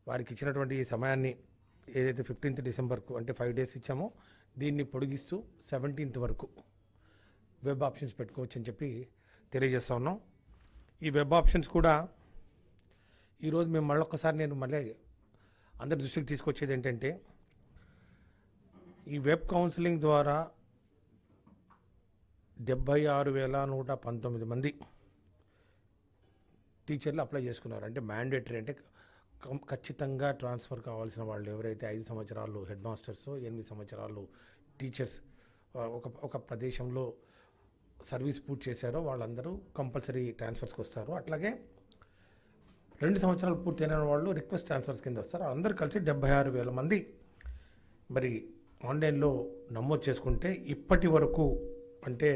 వారికి ఇచ్చినటువంటి ఈ సమయాన్ని ఏదైతే 15th డిసెంబర్కు అంటే 5 days ఇచ్చామో దీన్ని పొడిగిస్తూ 17th వరకు వెబ్ ఆప్షన్స్ పెట్టుకోవచ్చు అని చెప్పి తెలియజేస్తా ఉన్నాం. ఈ వెబ్ ఆప్షన్స్ కూడా ఈరోజు మేము నేను మళ్ళీ అందరి దృష్టికి తీసుకొచ్చేది ఏంటంటే, ఈ వెబ్ కౌన్సిలింగ్ ద్వారా 76,119 మంది టీచర్లు అప్లై చేసుకున్నారు. అంటే మ్యాండేటరీ, అంటే ఖచ్చితంగా ట్రాన్స్ఫర్ కావాల్సిన వాళ్ళు ఎవరైతే 5 సంవత్సరాలు హెడ్ మాస్టర్స్, 8 సంవత్సరాలు టీచర్స్ ఒక ప్రదేశంలో సర్వీస్ పూర్తి చేశారో వాళ్ళందరూ కంపల్సరీ ట్రాన్స్ఫర్స్కి వస్తారు. అట్లాగే 2 సంవత్సరాలు పూర్తయిన వాళ్ళు రిక్వెస్ట్ ట్రాన్స్ఫర్స్ కింద వస్తారు. అందరూ కలిసి 76,000 మంది మరి ఆన్లైన్లో నమోదు చేసుకుంటే ఇప్పటి వరకు అంటే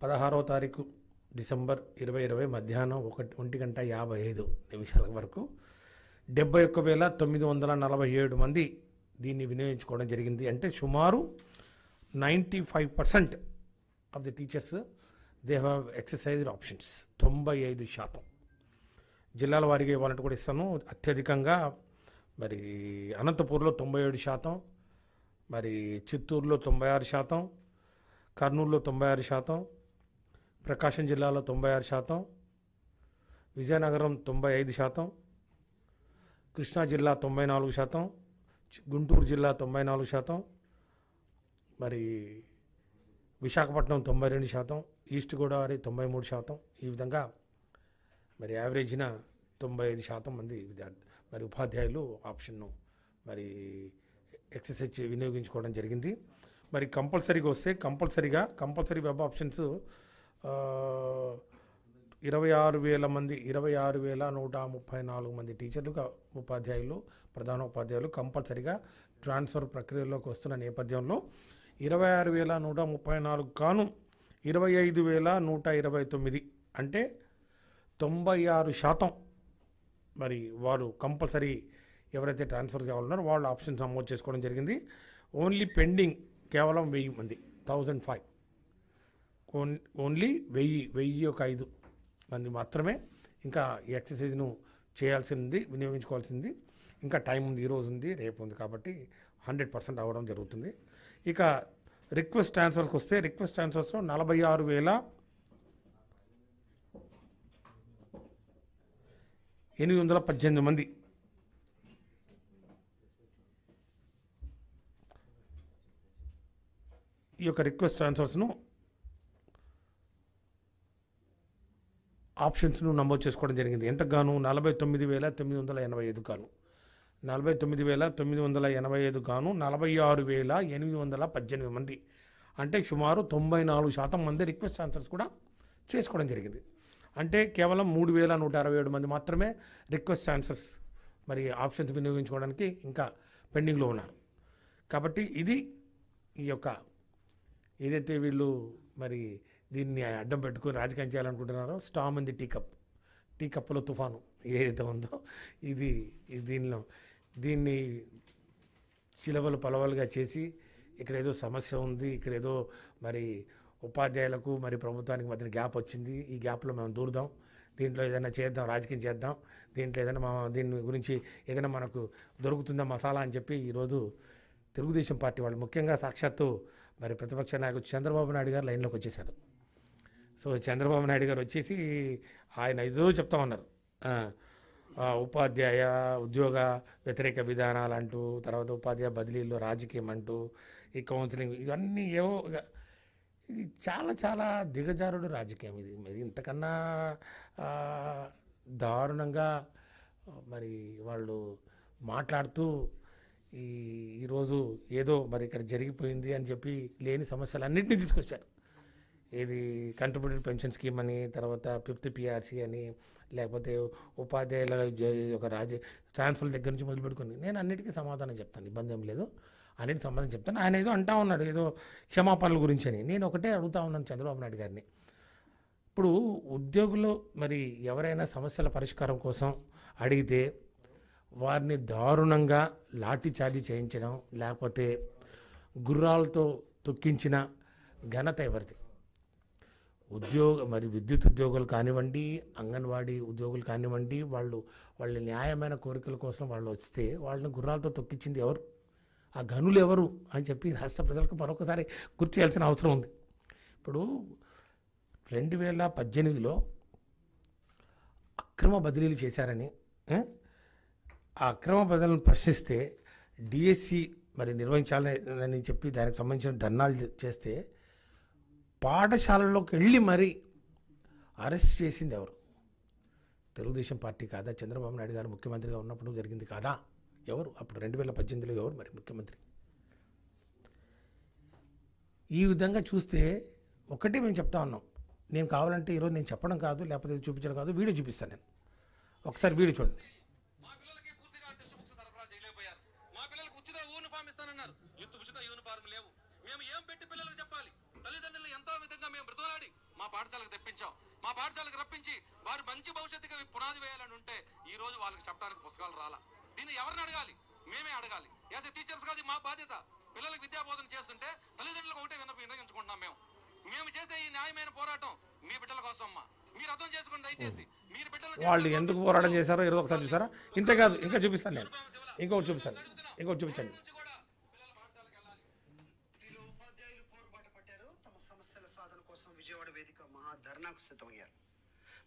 16వ తారీఖు డిసెంబర్ 2020 మధ్యాహ్నం 1:55 వరకు 71,947 మంది దీన్ని వినియోగించుకోవడం జరిగింది. అంటే సుమారు 95% of the teachers they have exercised options. 95%. జిల్లాల వారీగా ఇవ్వాలంటే కూడా ఇస్తాను. అత్యధికంగా మరి అనంతపూర్లో 97%, మరి చిత్తూరులో 96%, కర్నూలులో 96%, ప్రకాశం జిల్లాలో 96%, విజయనగరం 95%, కృష్ణా జిల్లా 94%, గుంటూరు జిల్లా 94%, మరి విశాఖపట్నం 92%, ఈస్ట్ గోదావరి 93%. ఈ విధంగా మరి యావరేజ్న 95% మంది మరి ఉపాధ్యాయులు ఆప్షన్ను మరి ఎక్సర్సైజ్ వినియోగించుకోవడం జరిగింది. మరి కంపల్సరీగా వస్తే కంపల్సరీ వెబ్ ఆప్షన్స్ 26,134 మంది టీచర్లు, ఉపాధ్యాయులు, ప్రధాన ఉపాధ్యాయులు కంపల్సరీగా ట్రాన్స్ఫర్ ప్రక్రియలోకి వస్తున్న నేపథ్యంలో 26,134 కాను 25,129 అంటే 96% మరి వారు కంపల్సరీ ఎవరైతే ట్రాన్స్ఫర్ కావాలన్నారో వాళ్ళు ఆప్షన్స్ నమోదు చేసుకోవడం జరిగింది. ఓన్లీ పెండింగ్ కేవలం 1000 మంది, 1005, ఓన్లీ 1005 మంది మాత్రమే ఇంకా ఈ ఎక్సర్సైజ్ను చేయాల్సింది, వినియోగించుకోవాల్సింది. ఇంకా టైం ఉంది, ఈరోజు ఉంది, రేపు ఉంది, కాబట్టి 100% అవ్వడం జరుగుతుంది. ఇక రిక్వెస్ట్ ట్రాన్స్ఫర్స్కి వస్తే రిక్వెస్ట్ ట్రాన్స్ఫర్స్లో 46,818 మంది ఈ యొక్క రిక్వెస్ట్ ట్రాన్స్ఫర్స్ను ఆప్షన్స్ను నమోదు చేసుకోవడం జరిగింది. ఎంతకు గాను 49,985 గాను 49,985 గాను 46,818 మంది అంటే సుమారు 94% మంది రిక్వెస్ట్ ట్రాన్స్ఫర్స్ కూడా చేసుకోవడం జరిగింది. అంటే కేవలం 3,167 మంది మాత్రమే రిక్వెస్ట్ ట్రాన్స్ఫర్స్ మరి ఆప్షన్స్ వినియోగించుకోవడానికి ఇంకా పెండింగ్లో ఉన్నారు. కాబట్టి ఇది ఈ యొక్క ఏదైతే వీళ్ళు మరి దీన్ని అడ్డం పెట్టుకుని రాజకీయం చేయాలనుకుంటున్నారో, స్టామ్ ఇన్ ది టీ కప్పులో తుఫాను ఏదైతే ఉందో దీన్ని చిలవలు పలవలుగా చేసి ఇక్కడ ఏదో సమస్య ఉంది, ఇక్కడ ఏదో మరి ఉపాధ్యాయులకు మరి ప్రభుత్వానికి మధ్యన గ్యాప్ వచ్చింది, ఈ గ్యాప్లో మేము దూరుదాం, దీంట్లో ఏదైనా చేద్దాం, రాజకీయం చేద్దాం, దీంట్లో ఏదైనా దీని గురించి ఏదైనా మనకు దొరుకుతుందా మసాలా అని చెప్పి ఈరోజు తెలుగుదేశం పార్టీ వాళ్ళు, ముఖ్యంగా సాక్షాత్తు మరి ప్రతిపక్ష నాయకుడు చంద్రబాబు నాయుడు గారు లైన్లోకి వచ్చేసారు. సో చంద్రబాబు నాయుడు గారు వచ్చేసి ఆయన ఏదో చెప్తా ఉన్నారు, ఉపాధ్యాయ ఉద్యోగ వ్యతిరేక విధానాలు అంటూ, తర్వాత ఉపాధ్యాయ బదిలీల్లో రాజకీయం అంటూ, ఈ కౌన్సిలింగ్ ఇవన్నీ ఏవో, ఇది చాలా చాలా దిగజారుడు రాజకీయం. ఇది మరి ఇంతకన్నా దారుణంగా మరి వాళ్ళు మాట్లాడుతూ ఈరోజు ఏదో మరి ఇక్కడ జరిగిపోయింది అని చెప్పి లేని సమస్యలన్నింటినీ తీసుకొచ్చారు. ఇది కంట్రిబ్యూటెడ్ పెన్షన్ స్కీమ్ అని, తర్వాత 5th PRC అని, లేకపోతే ఉపాధ్యాయుల ఒక ట్రాన్స్ఫర్ దగ్గర నుంచి మొదలుపెట్టుకుని నేను అన్నిటికీ సమాధానం చెప్తాను, ఇబ్బంది ఏం లేదు, అన్నిటికీ సమాధానం చెప్తాను. ఆయన ఏదో అంటా ఉన్నాడు ఏదో క్షమాపణల గురించి అని. నేను ఒకటే అడుగుతా ఉన్నాను చంద్రబాబు నాయుడు గారిని, ఇప్పుడు ఉద్యోగులు మరి ఎవరైనా సమస్యల పరిష్కారం కోసం అడిగితే వారిని దారుణంగా లాఠీ చార్జీ చేయించడం, లేకపోతే గుర్రాలతో తొక్కించిన ఘనత ఎవరిది? మరి విద్యుత్ ఉద్యోగులు కానివ్వండి, అంగన్వాడీ ఉద్యోగులు కానివ్వండి, వాళ్ళ న్యాయమైన కోరికల కోసం వాళ్ళు వస్తే వాళ్ళని గుర్రాలతో తొక్కించింది ఎవరు, ఆ గనులు ఎవరు అని చెప్పి రాష్ట్ర ప్రజలకు మరొకసారి గుర్తు చేయాల్సిన అవసరం ఉంది. ఇప్పుడు 2018లో అక్రమ బదిలీలు చేశారని, ఆ అక్రమ బదిలీలను ప్రశ్నిస్తే డిఎస్సి మరి నిర్వహించాలని చెప్పి దానికి సంబంధించిన ధర్నాలు చేస్తే పాఠశాలల్లోకి వెళ్ళి మరి అరెస్ట్ చేసింది ఎవరు? తెలుగుదేశం పార్టీ కాదా? చంద్రబాబు నాయుడు గారు ముఖ్యమంత్రిగా ఉన్నప్పుడు జరిగింది కాదా? ఎవరు అప్పుడు 2018లో ఎవరు మరి ముఖ్యమంత్రి? ఈ విధంగా చూస్తే ఒకటి మేము చెప్తా ఉన్నాం. నేను కావాలంటే ఈరోజు నేను చెప్పడం కాదు, లేకపోతే చూపించడం కాదు, వీడియో చూపిస్తాను. నేను ఒకసారి వీడియో చూడండి. మా పాఠశాలకు తెప్పించాం, మా పాఠశాలకు రప్పించి వారు మంచి భవిష్యత్తుగా పునాది వేయాలని ఉంటే ఈ రోజు వాళ్ళకి చెప్పడానికి పుస్తకాలు రాలా. దీన్ని ఎవరిని అడగాలి? మేమే అడగాలి. యాజ్ ఏ టీచర్స్ కాదు మా బాధ్యత. పిల్లలకు విద్యాబోధన చేస్తుంటే తల్లిదండ్రులకు ఒకటే విన్నవించుకుంటున్నాం. మేము చేసే ఈ న్యాయమైన పోరాటం మీ బిడ్డల కోసం అమ్మా, మీరు అర్థం చేసుకోండి దయచేసి. మీరు బిడ్డలు వాళ్ళు ఎందుకు పోరాటం చేశారో ఈరోజు ఒకసారి చూసారా? ఇంతేకాదు, ఇంకా చూపిస్తాను నేను, ఇంకొకటి చూపించండి. విజయవాడ వేదిక మహాధర్నాకు సిద్ధమయ్యారు.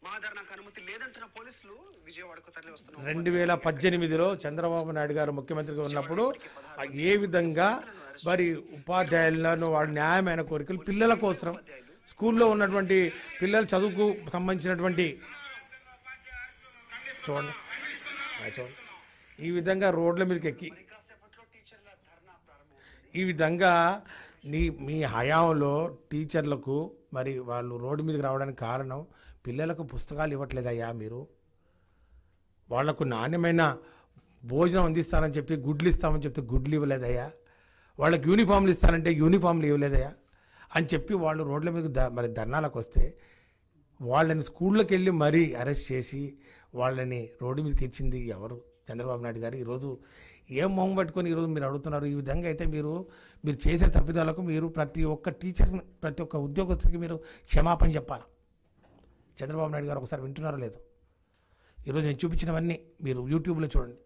మహాధర్నాకు అనుమతి లేదంటున్న పోలీసులు విజయవాడకు తరలి వస్తున్నారు. 2018లో చంద్రబాబు నాయుడు గారు ముఖ్యమంత్రిగా ఉన్నప్పుడు ఏ విధంగా మరి ఉపాధ్యాయులను వాళ్ళ న్యాయమైన కోరికలు పిల్లల కోసం, స్కూల్లో ఉన్నటువంటి పిల్లల చదువుకు సంబంధించినటువంటి చూడండి ఈ విధంగా రోడ్ల మీదకి ఎక్కి ఈ విధంగా మీ హయాంలో టీచర్లకు మరి వాళ్ళు రోడ్డు మీదకి రావడానికి కారణం పిల్లలకు పుస్తకాలు ఇవ్వట్లేదయ్యా, మీరు వాళ్లకు నాణ్యమైన భోజనం అందిస్తానని చెప్పి గుడ్లు ఇస్తామని చెప్తే గుడ్లు ఇవ్వలేదయ్యా, వాళ్ళకి యూనిఫామ్లు ఇస్తానంటే యూనిఫామ్లు ఇవ్వలేదయ్యా అని చెప్పి వాళ్ళు రోడ్ల మీద మరి ధర్నాలకు వస్తే వాళ్ళని స్కూళ్ళకి వెళ్ళి మరీ అరెస్ట్ చేసి వాళ్ళని రోడ్డు మీదకి ఇచ్చింది ఎవరు? చంద్రబాబు నాయుడు గారు. ఈరోజు ఏం మొహం పట్టుకొని ఈరోజు మీరు అడుగుతున్నారు? ఈ విధంగా అయితే మీరు చేసే తప్పిదాలకు మీరు ప్రతి ఒక్క టీచర్, ప్రతి ఒక్క ఉద్యోగస్తుడికి మీరు క్షమాపణ చెప్పాలి. చంద్రబాబు నాయుడు గారు ఒకసారి వింటున్నారో లేదో? ఈరోజు నేను చూపించినవన్నీ మీరు యూట్యూబ్లో చూడండి.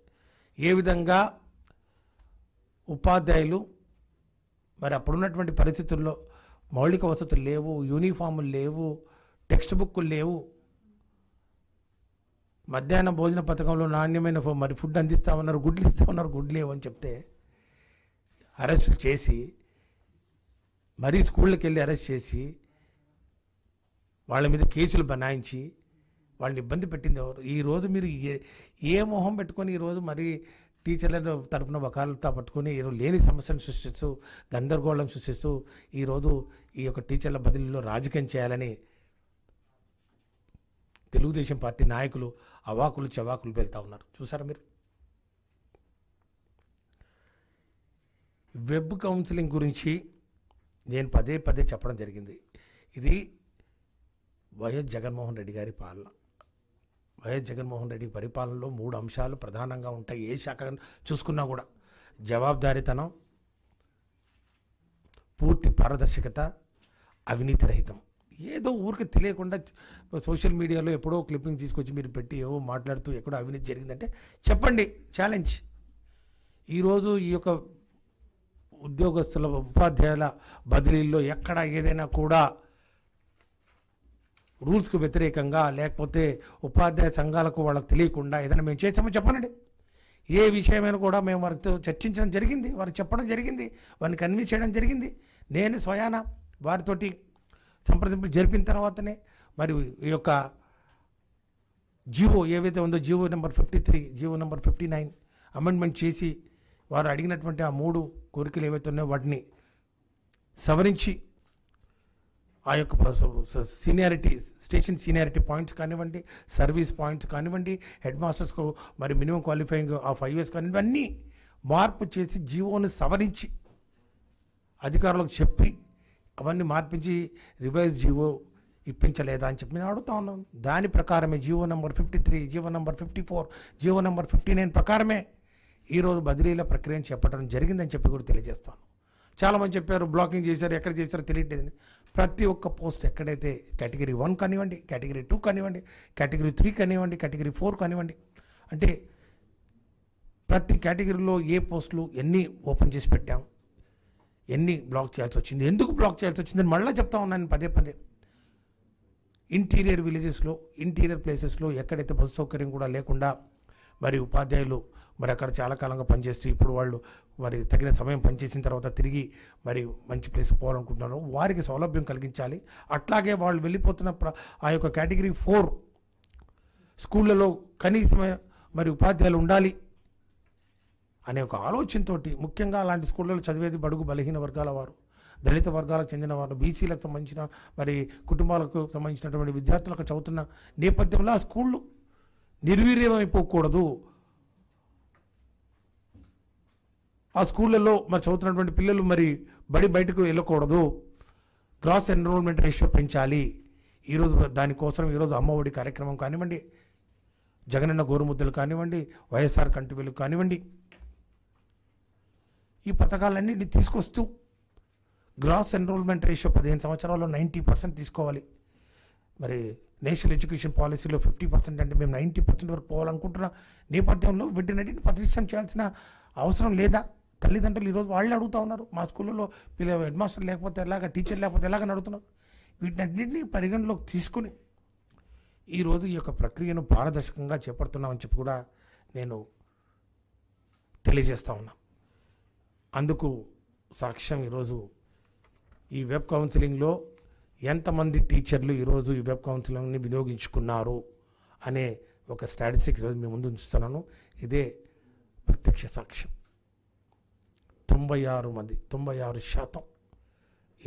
ఏ విధంగా ఉపాధ్యాయులు మరి అప్పుడున్నటువంటి పరిస్థితుల్లో మౌలిక వసతులు లేవు, యూనిఫాములు లేవు, టెక్స్ట్ బుక్కులు లేవు, మధ్యాహ్న భోజన పథకంలో నాణ్యమైన మరి ఫుడ్ అందిస్తామన్నారు, గుడ్లు ఇస్తామన్నారు, గుడ్లు లేవు అని చెప్తే అరెస్ట్ చేసి మరీ స్కూళ్ళకి వెళ్ళి అరెస్ట్ చేసి వాళ్ళ మీద కేసులు బనాయించి వాళ్ళని ఇబ్బంది పెట్టింది ఎవరు? ఈరోజు మీరు ఏ మొహం పెట్టుకొని ఈరోజు మరి టీచర్ల తరఫున వకాలతో పట్టుకొని ఈరోజు లేని సమస్యను సృష్టిస్తూ గందరగోళం సృష్టిస్తూ ఈరోజు ఈ యొక్క టీచర్ల బదిలీలో రాజకీయం చేయాలని తెలుగుదేశం పార్టీ నాయకులు అవాకులు చవాకులు వెళ్తూ ఉన్నారు. చూసారా మీరు? వెబ్ కౌన్సిలింగ్ గురించి నేను పదే పదే చెప్పడం జరిగింది. ఇది వైఎస్ జగన్మోహన్ రెడ్డి గారి పాలన. వైఎస్ జగన్మోహన్ రెడ్డి పరిపాలనలో 3 అంశాలు ప్రధానంగా ఉంటాయి. ఏ శాఖ చూసుకున్నా కూడా జవాబుదారీతనం, పూర్తి పారదర్శకత, అవినీతి రహితం. ఏదో ఊరికి తెలియకుండా సోషల్ మీడియాలో ఎప్పుడో క్లిప్పింగ్ తీసుకొచ్చి మీరు పెట్టి ఏవో మాట్లాడుతూ ఎక్కడో అవినీతి జరిగిందంటే చెప్పండి, ఛాలెంజ్. ఈరోజు ఈ యొక్క ఉద్యోగస్తుల ఉపాధ్యాయుల బదిలీల్లో ఎక్కడ ఏదైనా కూడా రూల్స్కు వ్యతిరేకంగా లేకపోతే ఉపాధ్యాయ సంఘాలకు వాళ్ళకి తెలియకుండా ఏదైనా మేము చేస్తామో చెప్పనండి. ఏ విషయమైనా కూడా మేము వారితో చర్చించడం జరిగింది, వారికి చెప్పడం జరిగింది, వారిని కన్విన్స్ చేయడం జరిగింది. నేను స్వయాన వారితోటి సంప్రదింపులు జరిపిన తర్వాతనే మరి ఈ యొక్క జీవో ఏవైతే ఉందో GO number 53, GO number 59 amendment చేసి వారు అడిగినటువంటి ఆ 3 కోరికలు ఏవైతే ఉన్నాయో వాటిని సవరించి ఆ యొక్క సీనియారిటీ, స్టేషన్ సీనియారిటీ పాయింట్స్ కానివ్వండి, సర్వీస్ పాయింట్స్ కానివ్వండి, హెడ్ మాస్టర్స్కు మరి మినిమం క్వాలిఫైయింగ్ ఆ 5 years కానివ్వండి, అన్నీ మార్పు చేసి జీవోను సవరించి అధికారులకు చెప్పి అవన్నీ మార్పించి రివైజ్ జీవో ఇప్పించలేదా అని చెప్పి నేను అడుగుతా ఉన్నాను. దాని ప్రకారమే GO number 53, GO number 54, GO number 59 ప్రకారమే ఈరోజు బదిలీల ప్రక్రియను చేపట్టడం జరిగిందని చెప్పి కూడా తెలియజేస్తాను. చాలామంది చెప్పారు బ్లాకింగ్ చేశారు, ఎక్కడ చేశారో తెలియట్లేదని. ప్రతి ఒక్క పోస్ట్ ఎక్కడైతే కేటగిరీ 1 కానివ్వండి, కేటగిరీ 2 కానివ్వండి, కేటగిరీ 3 కానివ్వండి, కేటగిరీ 4 కానివ్వండి, అంటే ప్రతి కేటగిరీలో ఏ పోస్టులు ఎన్ని ఓపెన్ చేసి పెట్టాం, ఎన్ని బ్లాక్ చేయాల్సి వచ్చింది, ఎందుకు బ్లాక్ చేయాల్సి వచ్చిందని మళ్ళీ చెప్తా ఉన్నాను పదే పదే. ఇంటీరియర్ విలేజెస్లో, ఇంటీరియర్ ప్లేసెస్లో ఎక్కడైతే బస్సు సౌకర్యం కూడా లేకుండా మరి ఉపాధ్యాయులు మరి అక్కడ చాలా కాలంగా పనిచేస్తూ ఇప్పుడు వాళ్ళు మరి తగిన సమయం పనిచేసిన తర్వాత తిరిగి మరి మంచి ప్లేస్ పోవాలనుకుంటున్నారు, వారికి సౌలభ్యం కలిగించాలి. అట్లాగే వాళ్ళు వెళ్ళిపోతున్న ఆ యొక్క కేటగిరీ 4 స్కూళ్ళలో కనీసమైన మరి ఉపాధ్యాయులు ఉండాలి అనే ఒక ఆలోచనతోటి, ముఖ్యంగా అలాంటి స్కూళ్ళలో చదివేది బడుగు బలహీన వర్గాల వారు, దళిత వర్గాలకు చెందిన వారు, బీసీలకు సంబంధించిన మరి కుటుంబాలకు సంబంధించినటువంటి విద్యార్థులకు చదువుతున్న నేపథ్యంలో ఆ స్కూళ్ళు నిర్వీర్యమైపోకూడదు. ఆ స్కూళ్ళల్లో మరి చదువుతున్నటువంటి పిల్లలు మరి బయటకు వెళ్ళకూడదు. గ్రాస్ ఎన్రోల్మెంట్ రేషియో పెంచాలి. ఈరోజు దానికోసం ఈరోజు అమ్మఒడి కార్యక్రమం కానివ్వండి, జగనన్న గోరుముద్దలు కానివ్వండి, వైఎస్ఆర్ కంటివేలు కానివ్వండి, ఈ పథకాలన్నింటినీ తీసుకొస్తూ గ్రాస్ ఎన్రోల్మెంట్ రేషియో 15 సంవత్సరాల్లో 90% తీసుకోవాలి. మరి నేషనల్ ఎడ్యుకేషన్ పాలసీలో 50% అంటే మేము 90% వరకు పోవాలనుకుంటున్న నేపథ్యంలో వీటినన్నింటిని పరిరక్షణ చేయాల్సిన అవసరం లేదా? తల్లిదండ్రులు ఈరోజు వాళ్ళు అడుగుతూ ఉన్నారు, మా స్కూళ్ళలో హెడ్ మాస్టర్ లేకపోతే ఎలాగ, టీచర్ లేకపోతే ఎలాగ నడుతున్నారు. వీటినన్నింటినీ పరిగణలోకి తీసుకుని ఈరోజు ఈ యొక్క ప్రక్రియను పారదర్శకంగా చేపడుతున్నామని చెప్పి కూడా నేను తెలియజేస్తూ ఉన్నా. అందుకు సాక్ష్యం ఈరోజు ఈ వెబ్ కౌన్సిలింగ్లో ఎంతమంది టీచర్లు ఈరోజు ఈ వెబ్ కౌన్సిలింగ్ని వినియోగించుకున్నారు అనే ఒక స్టాటిస్టిక్ ఈరోజు మీ ముందు ఉంచుతున్నాను. ఇదే ప్రత్యక్ష సాక్ష్యం. 96%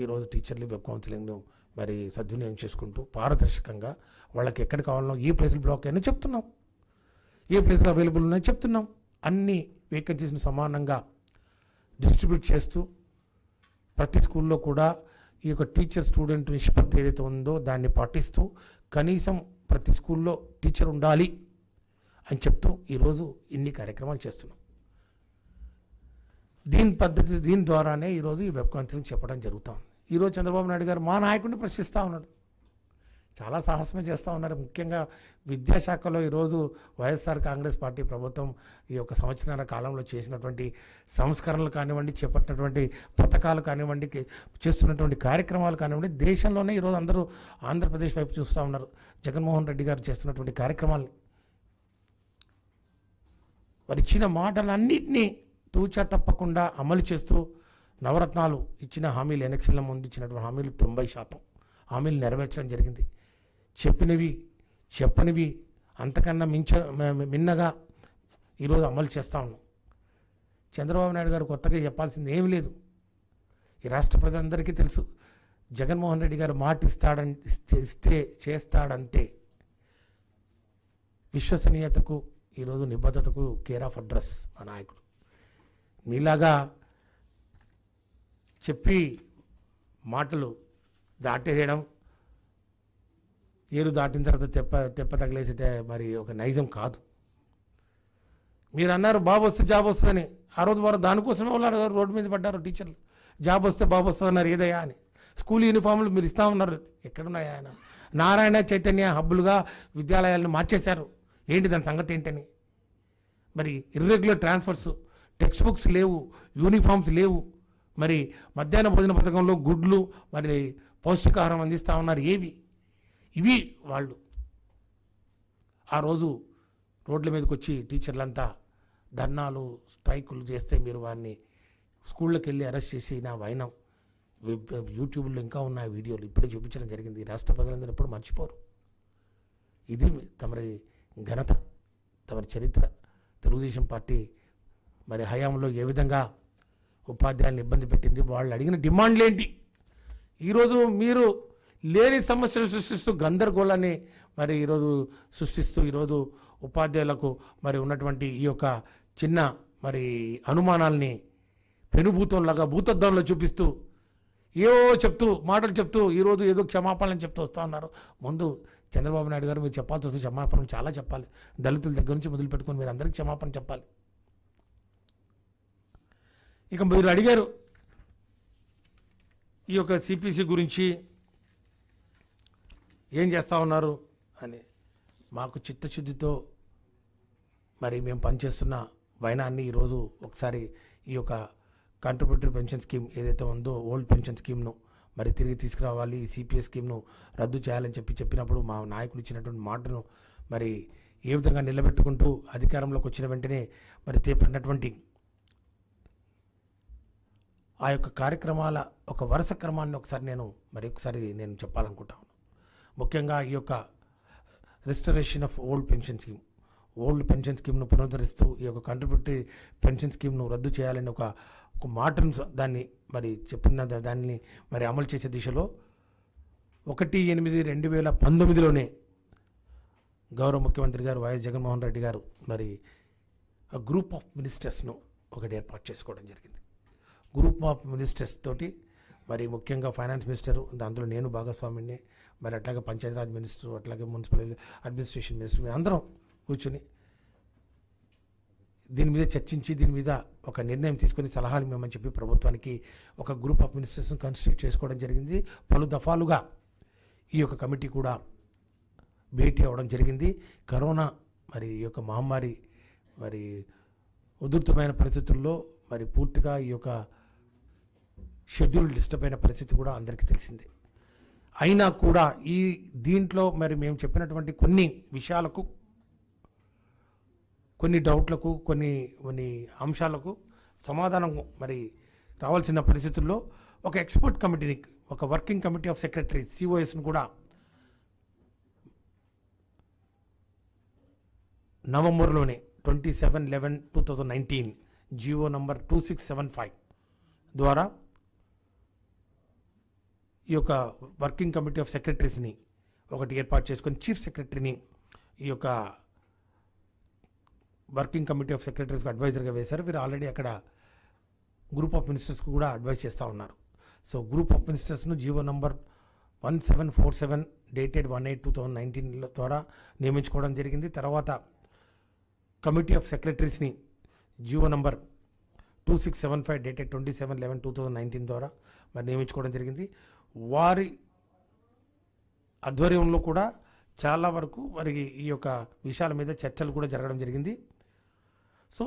ఈరోజు టీచర్లు వెబ్ కౌన్సిలింగ్ను మరి సద్వినియోగం చేసుకుంటూ పారదర్శకంగా వాళ్ళకి ఎక్కడ కావాలనో ఏ ప్లేసులు బ్లాక్ అయినా చెప్తున్నాం, ఏ ప్లేసులు అవైలబుల్ ఉన్నాయో చెప్తున్నాం. అన్ని వేకెన్సీస్ని సమానంగా డిస్ట్రిబ్యూట్ చేస్తూ ప్రతి స్కూల్లో కూడా ఈ యొక్క టీచర్ స్టూడెంట్ నిష్పత్తి ఏదైతే ఉందో దాన్ని పాటిస్తూ కనీసం ప్రతి స్కూల్లో టీచర్ ఉండాలి అని చెప్తూ ఈరోజు ఇన్ని కార్యక్రమాలు చేస్తున్నాం. దీని ద్వారానే ఈరోజు ఈ వెబ్ కౌన్సిలింగ్ చెప్పడం జరుగుతాం. ఈరోజు చంద్రబాబు నాయుడు గారు మా నాయకుడిని ప్రశ్నిస్తూ ఉన్నాడు, చాలా సాహసమే చేస్తూ ఉన్నారు. ముఖ్యంగా విద్యాశాఖలో ఈరోజు వైఎస్ఆర్ కాంగ్రెస్ పార్టీ ప్రభుత్వం ఈ యొక్క సంవత్సరాల కాలంలో చేసినటువంటి సంస్కరణలు కానివ్వండి, చేపట్టినటువంటి పథకాలు కానివ్వండి, చేస్తున్నటువంటి కార్యక్రమాలు కానివ్వండి, దేశంలోనే ఈరోజు అందరూ ఆంధ్రప్రదేశ్ వైపు చూస్తూ ఉన్నారు. జగన్మోహన్ రెడ్డి గారు చేస్తున్నటువంటి కార్యక్రమాల్ని, వారు ఇచ్చిన మాటలన్నింటినీ తూచా తప్పకుండా అమలు చేస్తూ నవరత్నాలు ఇచ్చిన హామీలు, ఎలక్షన్ల ముందు ఇచ్చినటువంటి హామీలు 90% హామీలు నెరవేర్చడం జరిగింది. చెప్పనివి అంతకన్నా మిన్నగా ఈరోజు అమలు చేస్తూ ఉన్నాం. చంద్రబాబు నాయుడు గారు కొత్తగా చెప్పాల్సింది ఏమీ లేదు. ఈ రాష్ట్ర ప్రజలందరికీ తెలుసు, జగన్మోహన్ రెడ్డి గారు మాట ఇస్తే చేస్తాడంతే. విశ్వసనీయతకు ఈరోజు నిబద్ధతకు కేర్ ఆఫ్ అడ్రస్ మా నాయకుడు. మీలాగా చెప్పి మాటలు దాటేయడం, ఏరు దాటిన తర్వాత తెప్ప తగిలేసితే మరి ఒక నైజం కాదు. మీరు అన్నారు బాబు వస్తే జాబ్ వస్తుందని, ఆ రోజు వారు దానికోసమే వాళ్ళు రోడ్డు మీద పడ్డారు టీచర్లు. జాబ్ వస్తే బాబు వస్తుంది అన్నారు, ఏదయ్యా అని. స్కూల్ యూనిఫామ్లు మీరు ఇస్తా ఉన్నారు, ఎక్కడున్నాయా ఆయన? నారాయణ చైతన్య హబ్బులుగా విద్యాలయాలను మార్చేశారు. ఏంటి దాని సంగతి ఏంటని? మరి ఇర్రెగ్యులర్ ట్రాన్స్ఫర్స్, టెక్స్ట్ బుక్స్ లేవు, యూనిఫామ్స్ లేవు, మరి మధ్యాహ్న భోజన పథకంలో గుడ్లు మరి పౌష్టికాహారం అందిస్తూ ఉన్నారు. ఇవి వాళ్ళు ఆ రోజు రోడ్ల మీదకి వచ్చి టీచర్లంతా ధర్నాలు, స్ట్రైకులు చేస్తే మీరు వారిని స్కూళ్ళకి వెళ్ళి అరెస్ట్ చేసి నా వైనం యూట్యూబ్లో ఇంకా ఉన్న వీడియోలు ఇప్పుడే చూపించడం జరిగింది. రాష్ట్ర ప్రజలందరూ ఎప్పుడు మర్చిపోరు. ఇది తమరి ఘనత, తమరి చరిత్ర. తెలుగుదేశం పార్టీ మరి హయాంలో ఏ విధంగా ఉపాధ్యాయులను ఇబ్బంది పెట్టింది, వాళ్ళు అడిగిన డిమాండ్లు ఏంటి? ఈరోజు మీరు లేని సమస్యలు సృష్టిస్తూ గందరగోళాన్ని మరి ఈరోజు సృష్టిస్తూ ఈరోజు ఉపాధ్యాయులకు మరి ఉన్నటువంటి ఈ యొక్క చిన్న మరి అనుమానాల్ని పెనుభూతంలాగా భూతద్దంలో చూపిస్తూ ఏవో మాటలు చెప్తూ ఈరోజు ఏదో క్షమాపణలు చెప్తూ వస్తూ ఉన్నారు. ముందు చంద్రబాబు నాయుడు గారు మీరు చెప్పాల్సి వస్తే క్షమాపణ చాలా చెప్పాలి. దళితుల దగ్గర నుంచి మొదలుపెట్టుకొని మీరు అందరికీ క్షమాపణ చెప్పాలి. ఇక మీరు అడిగారు ఈ యొక్క సిపిసి గురించి ఏం చేస్తూ ఉన్నారు అని మాకు చిత్తశుద్ధితో మరి మేము పనిచేస్తున్న వైనాన్ని ఈరోజు ఒకసారి ఈ యొక్క కాంట్రిబ్యూటరీ పెన్షన్ స్కీమ్ ఏదైతే ఉందో ఓల్డ్ పెన్షన్ స్కీమ్ను మరి తిరిగి తీసుకురావాలి, ఈ సిపిఎస్ స్కీమ్ను రద్దు చేయాలని చెప్పినప్పుడు మా నాయకులు ఇచ్చినటువంటి మాటను మరి ఏ విధంగా నిలబెట్టుకుంటూ అధికారంలోకి వచ్చిన వెంటనే మరి చేపట్టినటువంటి ఆ యొక్క కార్యక్రమాల ఒక వరుస క్రమాన్ని ఒకసారి నేను చెప్పాలనుకుంటాను. ముఖ్యంగా ఈ యొక్క రిస్టరేషన్ ఆఫ్ ఓల్డ్ పెన్షన్ స్కీమ్ను పునరుద్ధరిస్తూ ఈ యొక్క కాంట్రిబ్యూటరీ పెన్షన్ స్కీమ్ను రద్దు చేయాలని ఒక మాటను దాన్ని మరి చెప్పిన దాన్ని మరి అమలు చేసే దిశలో 1/8/2019లోనే గౌరవ ముఖ్యమంత్రి గారు వైఎస్ జగన్మోహన్ రెడ్డి గారు మరి గ్రూప్ ఆఫ్ మినిస్టర్స్ను ఒకటి ఏర్పాటు చేసుకోవడం జరిగింది. గ్రూప్ ఆఫ్ మినిస్టర్స్ తోటి మరి ముఖ్యంగా ఫైనాన్స్ మినిస్టరు, దాంట్లో నేను భాగస్వామిని, మరి అట్లాగే పంచాయతీరాజ్ మినిస్టర్, అట్లాగే మున్సిపల్ అడ్మినిస్ట్రేషన్ మినిస్టర్, మేము అందరం కూర్చొని దీని మీద చర్చించి దీని మీద ఒక నిర్ణయం తీసుకొని సలహాలు ఇవ్వమని చెప్పి ప్రభుత్వానికి ఒక గ్రూప్ ఆఫ్ మినిస్టర్స్ని కన్స్టిట్యూట్ చేసుకోవడం జరిగింది. పలు దఫాలుగా ఈ యొక్క కమిటీ కూడా భేటీ అవ్వడం జరిగింది. కరోనా మరి ఈ యొక్క మహమ్మారి మరి ఉధృతమైన పరిస్థితుల్లో మరి పూర్తిగా ఈ యొక్క షెడ్యూల్ డిస్టర్బ్ అయిన పరిస్థితి కూడా అందరికీ తెలిసిందే. అయినా కూడా ఈ దీంట్లో మరి మేము చెప్పినటువంటి కొన్ని విషయాలకు, కొన్ని డౌట్లకు, కొన్ని అంశాలకు సమాధానం మరి రావాల్సిన పరిస్థితుల్లో ఒక ఎక్స్పర్ట్ కమిటీని, ఒక వర్కింగ్ కమిటీ ఆఫ్ సెక్రటరీ సిఓఎస్ను కూడా నవంబర్లోనే 27/11/2019 జియో నంబర్ 2675 ద్వారా ఈ యొక్క వర్కింగ్ కమిటీ ఆఫ్ సెక్రటరీస్ని ఒకటి ఏర్పాటు చేసుకొని చీఫ్ సెక్రటరీని ఈ యొక్క వర్కింగ్ కమిటీ ఆఫ్ సెక్రటరీస్కి అడ్వైజర్గా వేశారు. వీరు ఆల్రెడీ అక్కడ గ్రూప్ ఆఫ్ మినిస్టర్స్కి కూడా అడ్వైజ్ చేస్తూ ఉన్నారు. సో గ్రూప్ ఆఫ్ మినిస్టర్స్ను జియో నంబర్ 1747 డేటెడ్ 1/8/2019 ద్వారా నియమించుకోవడం జరిగింది. తర్వాత కమిటీ ఆఫ్ సెక్రటరీస్ని జియో నంబర్ 2675 డేటెడ్ 27/11/2019 ద్వారా మరి నియమించుకోవడం జరిగింది. వారి ఆధ్వర్యంలో కూడా చాలా వరకు మరి ఈ యొక్క విషయాల మీద చర్చలు కూడా జరగడం జరిగింది. సో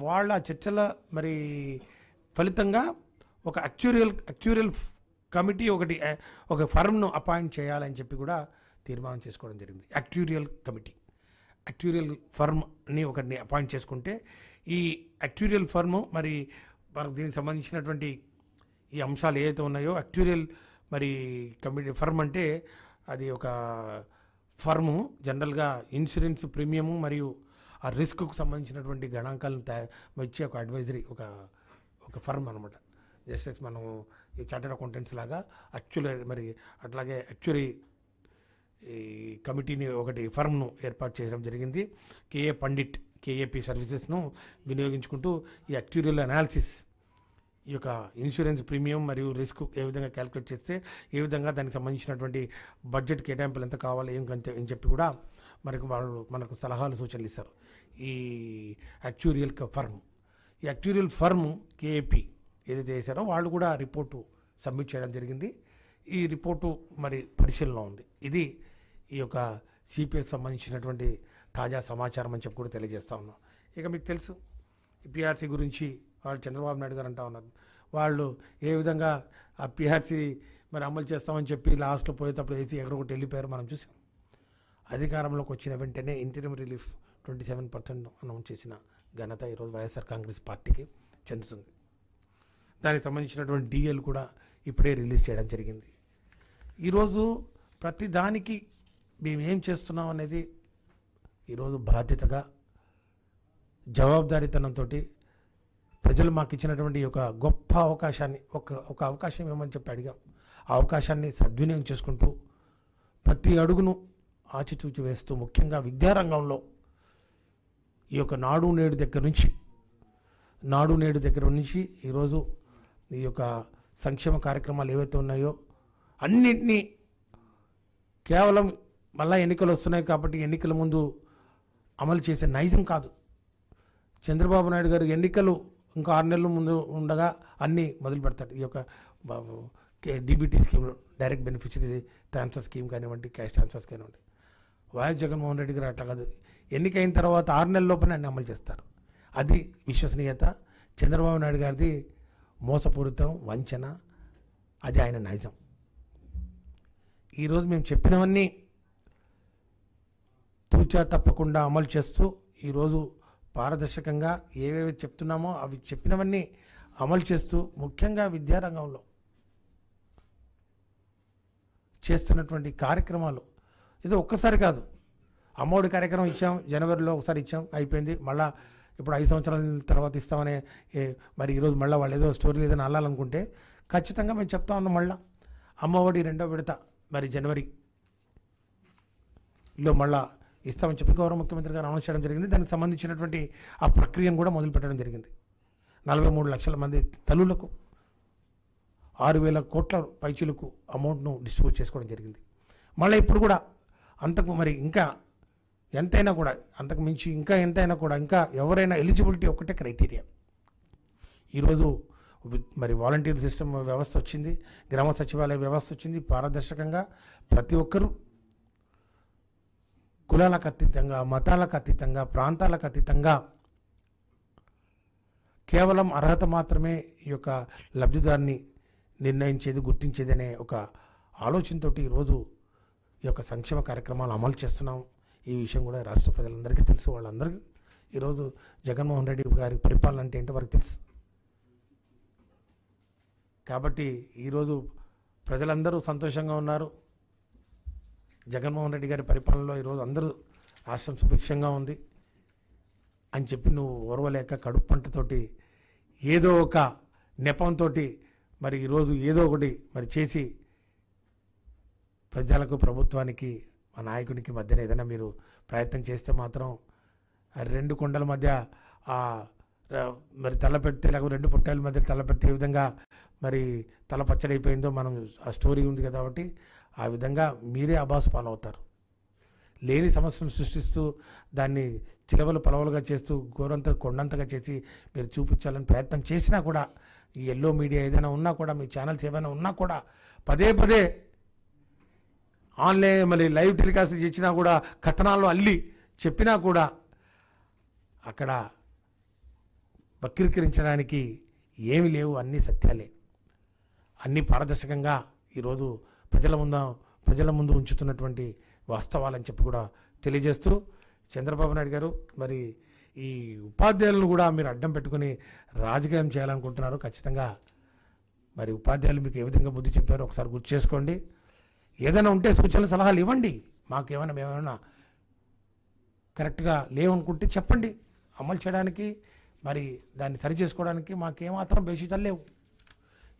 వాళ్ళ చర్చల మరి ఫలితంగా ఒక యాక్చురియల్ కమిటీ ఒక ఫర్మ్ను అపాయింట్ చేయాలని చెప్పి కూడా తీర్మానం చేసుకోవడం జరిగింది. యాక్చురియల్ ఫర్మ్ని ఒకరిని అపాయింట్ చేసుకుంటే ఈ యాక్చురియల్ ఫర్మ్ మరి మనకు దీనికి సంబంధించినటువంటి ఈ అంశాలు ఏవైతే ఉన్నాయో, యాక్చురియల్ మరి కమిటీ ఫర్మ్ అంటే అది ఒక ఫర్ము జనరల్గా ఇన్సూరెన్స్ ప్రీమియము మరియు ఆ రిస్క్కు సంబంధించినటువంటి గణాంకాలను వచ్చే ఒక అడ్వైజరీ ఒక ఫర్మ్ అనమాట. జస్ట్ మనం ఈ చార్టర్డ్ అకౌంటెంట్స్ లాగా అట్లాగే యాక్చురీ ఈ కమిటీని ఒకటి ఫర్మ్ను ఏర్పాటు చేయడం జరిగింది. కేఏ పండిట్ కేఏపీ సర్వీసెస్ను వినియోగించుకుంటూ ఈ యాక్చురియల్ అనాలిసిస్, ఈ యొక్క ఇన్సూరెన్స్ ప్రీమియం మరియు రిస్క్ ఏ విధంగా క్యాలిక్యులేట్ చేస్తే ఏ విధంగా దానికి సంబంధించినటువంటి బడ్జెట్ కేటాయింపులు ఎంత కావాలి అని చెప్పి కూడా మనకు సలహాలు సూచనలు ఇస్తారు. ఈ యాక్చురియల్ ఫర్మ్ కేఏపీ ఏదైతే చేశారో వాళ్ళు కూడా రిపోర్టు సబ్మిట్ చేయడం జరిగింది. ఈ రిపోర్టు మరి పరిశీలనలో ఉంది. ఇది ఈ యొక్క సిపిఎస్ సంబంధించినటువంటి తాజా సమాచారం అని చెప్పి కూడా తెలియజేస్తా ఉన్నాం. ఇక మీకు తెలుసు పిఆర్సీ గురించి వాళ్ళు చంద్రబాబు నాయుడు గారు అంటా ఉన్నారు. వాళ్ళు ఏ విధంగా ఆ పిఆర్సీ మరి అమలు చేస్తామని చెప్పి లాస్ట్లో పోయేటప్పుడు వేసి ఎక్కడొకటి వెళ్ళిపోయారు మనం చూసాం. అధికారంలోకి వచ్చిన వెంటనే ఇంటీరియం రిలీఫ్ 27% అనౌన్స్ చేసిన ఘనత ఈరోజు వైఎస్ఆర్ కాంగ్రెస్ పార్టీకి చెందుతుంది. దానికి సంబంధించినటువంటి డిఎల్ కూడా ఇప్పుడే రిలీజ్ చేయడం జరిగింది. ఈరోజు ప్రతి దానికి మేము ఏం చేస్తున్నాం అనేది ఈరోజు బాధ్యతగా జవాబుదారీతనంతో ప్రజలు మాకు ఇచ్చినటువంటి ఒక గొప్ప అవకాశాన్ని ఒక అవకాశం ఏమని చెప్పి అడిగాం. ఆ అవకాశాన్ని సద్వినియోగం చేసుకుంటూ ప్రతి అడుగును ఆచితూచి వేస్తూ ముఖ్యంగా విద్యారంగంలో ఈ యొక్క నాడు నేడు దగ్గర నుంచి ఈరోజు ఈ యొక్క సంక్షేమ కార్యక్రమాలు ఏవైతే ఉన్నాయో అన్నింటినీ కేవలం మళ్ళా ఎన్నికలు వస్తున్నాయి కాబట్టి ఎన్నికల ముందు అమలు చేసే నైజం కాదు. చంద్రబాబు నాయుడు గారు ఎన్నికలు ఇంకా 6 నెలల ముందు ఉండగా అన్నీ మొదలు పెడతాడు. ఈ యొక్క DBT scheme, direct beneficiary transfer scheme కానివ్వండి, క్యాష్ ట్రాన్స్ఫర్స్ కానివ్వండి. వైఎస్ జగన్మోహన్ రెడ్డి గారు అట్లా కాదు, ఎన్నికైన తర్వాత 6 నెలల లోపలే అన్ని అమలు చేస్తారు. అది విశ్వసనీయత. చంద్రబాబు నాయుడు గారిది మోసపూరితం, వంచన, అది ఆయన నైజం. ఈరోజు మేము చెప్పినవన్నీ తూచా తప్పకుండా అమలు చేస్తూ ఈరోజు పారదర్శకంగా ఏవేవి చెప్తున్నామో అవి చెప్పినవన్నీ అమలు చేస్తూ, ముఖ్యంగా విద్యారంగంలో చేస్తున్నటువంటి కార్యక్రమాలు ఇది ఒక్కసారి కాదు. అమ్మఒడి కార్యక్రమం ఇచ్చాం, జనవరిలో ఒకసారి ఇచ్చాం, అయిపోయింది. మళ్ళీ ఇప్పుడు 5 సంవత్సరాల తర్వాత ఇస్తామనే మరి ఈరోజు మళ్ళీ వాళ్ళు ఏదో స్టోరీ ఏదైనా అల్లాలనుకుంటే ఖచ్చితంగా మేము చెప్తా ఉన్నాం. మళ్ళీ అమ్మఒడి 2వ విడత మరి జనవరిలో మళ్ళీ ఇస్తామని చెప్పి గౌరవ ముఖ్యమంత్రి గారు అనౌన్స్ చేయడం జరిగింది. దానికి సంబంధించినటువంటి ఆ ప్రక్రియను కూడా మొదలు పెట్టడం జరిగింది. 43 లక్షల మంది తల్లులకు 6,000 కోట్ల పైచీలకు అమౌంట్ను డిస్ట్రిబ్యూట్ చేసుకోవడం జరిగింది. మళ్ళీ ఇప్పుడు కూడా అంతకు మరి ఇంకా ఎంతైనా కూడా అంతకు మించి ఇంకా ఎంతైనా కూడా ఇంకా ఎవరైనా ఎలిజిబిలిటీ ఒక్కటే క్రైటీరియా. ఈరోజు మరి వాలంటీర్ సిస్టమ్ వ్యవస్థ వచ్చింది, గ్రామ సచివాలయ వ్యవస్థ వచ్చింది. పారదర్శకంగా ప్రతి ఒక్కరూ కులాలకు అతీతంగా, మతాలకు అతీతంగా, ప్రాంతాలకు అతీతంగా కేవలం అర్హత మాత్రమే ఈ యొక్క లబ్ధిదారుని నిర్ణయించేది, గుర్తించేది అనే ఒక ఆలోచనతో ఈరోజు ఈ యొక్క సంక్షేమ కార్యక్రమాలు అమలు చేస్తున్నాం. ఈ విషయం కూడా రాష్ట్ర ప్రజలందరికీ తెలుసు. వాళ్ళందరికీ ఈరోజు జగన్మోహన్ రెడ్డి గారి పరిపాలన అంటే ఏంటో వారికి తెలుసు. కాబట్టి ఈరోజు ప్రజలందరూ సంతోషంగా ఉన్నారు. జగన్మోహన్ రెడ్డి గారి పరిపాలనలో ఈరోజు అందరూ రాష్ట్రం సుభిక్షంగా ఉంది అని చెప్పి నువ్వు ఓర్వలేక కడుపు పంటతోటి ఏదో ఒక నెపంతో మరి ఈరోజు ఏదో ఒకటి మరి చేసి ప్రజలకు, ప్రభుత్వానికి, మా నాయకునికి మధ్యన ఏదైనా మీరు ప్రయత్నం చేస్తే మాత్రం 2 కొండల మధ్య మరి తల పెడితే, లేకపోతే 2 పొట్టాల మధ్య తల పెడితే ఏ విధంగా మరి తల పచ్చడైపోయిందో మనం ఆ స్టోరీ ఉంది కదా. కాబట్టి ఆ విధంగా మీరే అబాసు పాలవుతారు. లేని సమస్యను సృష్టిస్తూ దాన్ని చిలవలు పలవలుగా చేస్తూ కొండంతగా చేసి మీరు చూపించాలని ప్రయత్నం చేసినా కూడా, ఈ ఎల్లో మీడియా ఏదైనా ఉన్నా కూడా, మీ ఛానల్స్ ఏమైనా ఉన్నా కూడా పదే పదే ఆన్లైన్ మరి లైవ్ టెలికాస్ట్ చేసినా కూడా, కథనాల్లో అల్లి చెప్పినా కూడా అక్కడ వక్రీకరించడానికి ఏమీ లేవు. అన్నీ సత్యాలే, అన్నీ పారదర్శకంగా ఈరోజు ప్రజల ముందు ఉంచుతున్నటువంటి వాస్తవాలని చెప్పి కూడా తెలియజేస్తూ, చంద్రబాబు నాయుడు గారు మరి ఈ ఉపాధ్యాయులను కూడా మీరు అడ్డం పెట్టుకుని రాజకీయం చేయాలనుకుంటున్నారు. ఖచ్చితంగా మరి ఉపాధ్యాయులు మీకు ఏ విధంగా బుద్ధి చెప్పారో ఒకసారి గుర్తు చేసుకోండి. ఏదైనా ఉంటే సూచనలు, సలహాలు ఇవ్వండి. మేమేమైనా కరెక్ట్గా లేవనుకుంటే చెప్పండి. అమలు చేయడానికి మరి దాన్ని సరి చేసుకోవడానికి మాకేమాత్రం బేసితాలు లేవు.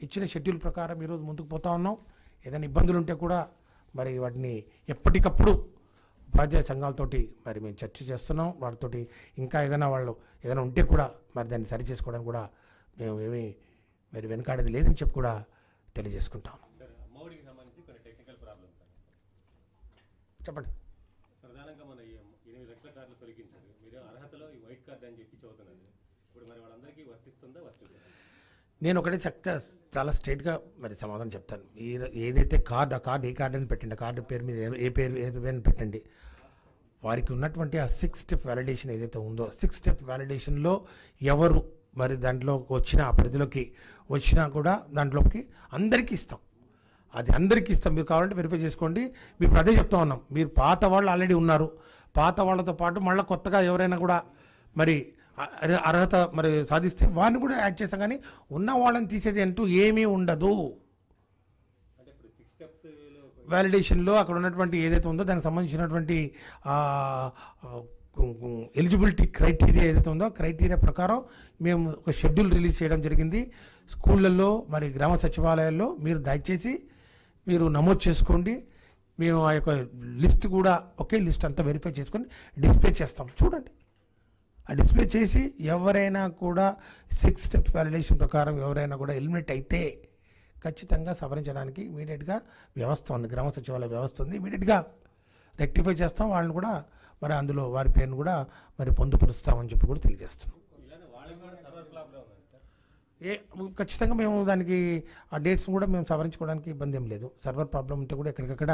ఇచ్చిన షెడ్యూల్ ప్రకారం ఈరోజు ముందుకు పోతా ఉన్నాం. ఏదైనా ఇబ్బందులు ఉంటే కూడా మరి వాటిని ఎప్పటికప్పుడు ఉపాధ్యాయ సంఘాలతోటి మరి మేము చర్చ చేస్తున్నాం. వాటితోటి ఇంకా ఏదైనా ఉంటే కూడా మరి దాన్ని సరి చేసుకోవడానికి కూడా మేము ఏమీ మరి వెనకాడేది లేదని చెప్పి కూడా తెలియజేసుకుంటాం. చెప్పండి. ప్రధానంగా మన 8 లక్షల కార్డులు తొలగించారు. మీరు అర్హతలో ఈ వైట్ కార్డు అని చెప్పి చదువుతున్నారు. ఇప్పుడు మరి వాళ్ళందరికీ వర్తిస్తుందా, వర్తిస్తుందా? నేను ఒకటే చాలా స్ట్రైట్గా మరి సమాధానం చెప్తాను. ఏదైతే కార్డు, ఆ కార్డు ఏ కార్డు అని పెట్టండి, కార్డు పేరు మీద ఏ పేరు అని పెట్టండి. వారికి ఉన్నటువంటి ఆ 6 స్టెప్ వ్యాలిడేషన్ ఏదైతే ఉందో, 6 స్టెప్ వ్యాలిడేషన్లో ఎవరు మరి దాంట్లో వచ్చిన ఆ పరిధిలోకి వచ్చినా కూడా దాంట్లోకి అందరికీ ఇస్తాం. అది అందరికీ ఇస్తాం. మీరు కావాలంటే వెరిఫై చేసుకోండి. మీకు అదే చెప్తా ఉన్నాం. మీరు పాత వాళ్ళు ఆల్రెడీ ఉన్నారు. పాత వాళ్ళతో పాటు మళ్ళీ కొత్తగా ఎవరైనా కూడా మరి అర్హత మరి సాధిస్తే వారిని కూడా యాడ్ చేస్తాం. కానీ ఉన్న వాళ్ళని తీసేది అంటూ ఏమీ ఉండదు. వ్యాలిడేషన్లో అక్కడ ఉన్నటువంటి ఏదైతే ఉందో దానికి సంబంధించినటువంటి ఎలిజిబిలిటీ క్రైటీరియా ఏదైతే ఉందో క్రైటీరియా ప్రకారం మేము ఒక షెడ్యూల్ రిలీజ్ చేయడం జరిగింది. స్కూళ్ళల్లో మరి గ్రామ సచివాలయాల్లో మీరు దయచేసి మీరు నమోదు చేసుకోండి. మేము ఆ యొక్క లిస్ట్ కూడా ఒకే లిస్ట్ అంతా వెరిఫై చేసుకొని డిస్ప్లే చేస్తాం. చూడండి, ఆ డిస్ప్లే చేసి ఎవరైనా కూడా 6 స్టెప్ వ్యాలిడేషన్ ప్రకారం ఎవరైనా కూడా ఎలిమినేట్ అయితే ఖచ్చితంగా సవరించడానికి ఇమీడియట్గా వ్యవస్థ ఉంది, గ్రామ సచివాలయ వ్యవస్థ ఉంది. ఇమీడియట్గా రెక్టిఫై చేస్తాం. వాళ్ళని కూడా మరి అందులో వారి పేరును కూడా మరి పొందుపరుస్తామని చెప్పి కూడా తెలియజేస్తున్నాం. ఖచ్చితంగా మేము దానికి ఆ డేట్స్ కూడా మేము సవరించుకోవడానికి ఇబ్బంది ఏం లేదు. సర్వర్ ప్రాబ్లం ఉంటే కూడా ఎక్కడికక్కడ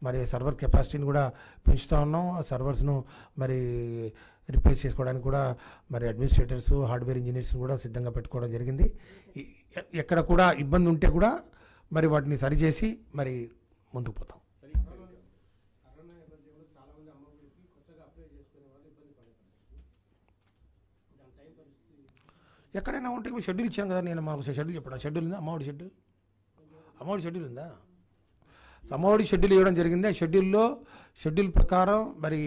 మరి సర్వర్ కెపాసిటీని కూడా పెంచుతూ ఉన్నాం. ఆ సర్వర్స్ను మరి రిప్లేస్ చేసుకోవడానికి కూడా మరి అడ్మినిస్ట్రేటర్స్, హార్డ్వేర్ ఇంజనీర్స్ని కూడా సిద్ధంగా పెట్టుకోవడం జరిగింది. ఎక్కడ కూడా ఇబ్బంది ఉంటే కూడా మరి వాటిని సరిచేసి మరి ముందుకు పోతాం. ఎక్కడైనా ఉంటే మీరు షెడ్యూల్ ఇచ్చాను కదా, నేను మాకు షెడ్యూల్ చెప్పడం. షెడ్యూల్ ఉందా? అమ్మఒడి షెడ్యూల్ ఉందా? అమ్మఒడి షెడ్యూల్ ఇవ్వడం జరిగింది. ఆ షెడ్యూల్ ప్రకారం మరి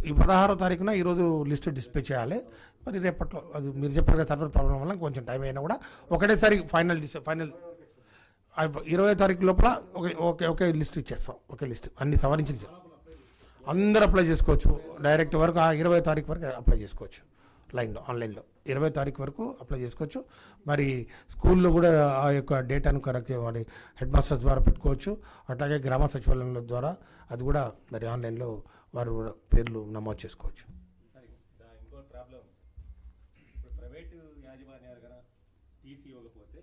ఈ 16వ తారీఖున ఈరోజు లిస్ట్ డిస్ప్లే చేయాలి. మరి రేపట్లో అది మీరు చెప్పారు కదా, సర్వర్ ప్రాబ్లం వల్ల కొంచెం టైం అయినా కూడా ఒకటేసారి ఫైనల్ 20వ తారీఖు లోపల ఒకే లిస్ట్ ఇచ్చేస్తాం. ఒకే లిస్ట్ అన్ని సవరించి అందరూ అప్లై చేసుకోవచ్చు. డైరెక్ట్ వరకు 20వ తారీఖు వరకు అప్లై చేసుకోవచ్చు. ఆన్లైన్లో 20వ తారీఖు వరకు అప్లై చేసుకోవచ్చు. మరి స్కూల్లో కూడా ఆ యొక్క డేటాను కరెక్ట్ వాడి హెడ్ మాస్టర్స్ ద్వారా పెట్టుకోవచ్చు. అట్లాగే గ్రామ సచివాలయాల ద్వారా అది కూడా మరి ఆన్లైన్లో వారు పేర్లు నమోదు చేసుకోవచ్చు. ఇంకో ప్రాబ్లం, ఇప్పుడు ప్రైవేటు యాజమాన్యాలు కన్నా టీసీ ఇవ్వకపోతే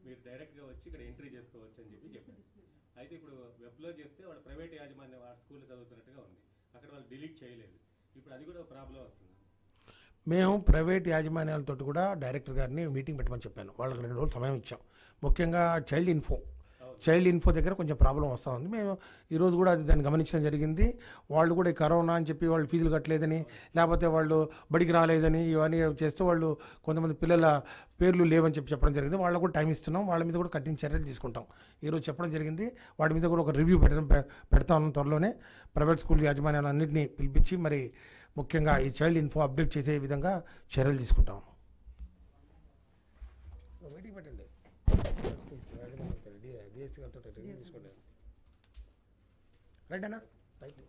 మీరు డైరెక్ట్గా వచ్చి ఇక్కడ ఎంట్రీ చేసుకోవచ్చు అని చెప్పారు. అయితే ఇప్పుడు వెబ్లో చేస్తే వాళ్ళు ప్రైవేట్ యాజమాన్యం వాళ్ళ స్కూల్లో చదువుతున్నట్టుగా ఉంది, అక్కడ వాళ్ళు డిలీట్ చేయలేదు. ఇప్పుడు అది కూడా ప్రాబ్లం వస్తుంది. మేము ప్రైవేట్ యాజమాన్యాలతో కూడా డైరెక్టర్ గారిని మీటింగ్ పెట్టమని చెప్పాను. వాళ్ళకి 2 రోజులు సమయం ఇచ్చాం. ముఖ్యంగా చైల్డ్ ఇన్ఫో దగ్గర కొంచెం ప్రాబ్లం వస్తూ ఉంది. మేము ఈరోజు కూడా అది దాన్ని గమనించడం జరిగింది. వాళ్ళు కూడా కరోనా అని చెప్పి వాళ్ళు ఫీజులు కట్టలేదని, లేకపోతే వాళ్ళు బడికి రాలేదని ఇవన్నీ చేస్తూ వాళ్ళు కొంతమంది పిల్లల పేర్లు లేవని చెప్పడం జరిగింది. వాళ్ళకు కూడా టైం ఇస్తున్నాం. వాళ్ళ మీద కూడా కఠిన చర్యలు తీసుకుంటాం ఈరోజు చెప్పడం జరిగింది. వాటి మీద కూడా ఒక రివ్యూ పెడతా ఉన్నాం త్వరలోనే. ప్రైవేట్ స్కూల్ యాజమాన్యాలన్నింటినీ పిలిపించి మరి ముఖ్యంగా ఈ చైల్డ్ ఇన్ఫో అప్డేట్ చేసే విధంగా చర్యలు తీసుకుంటాం. రైట్ అన్నా? రైట్.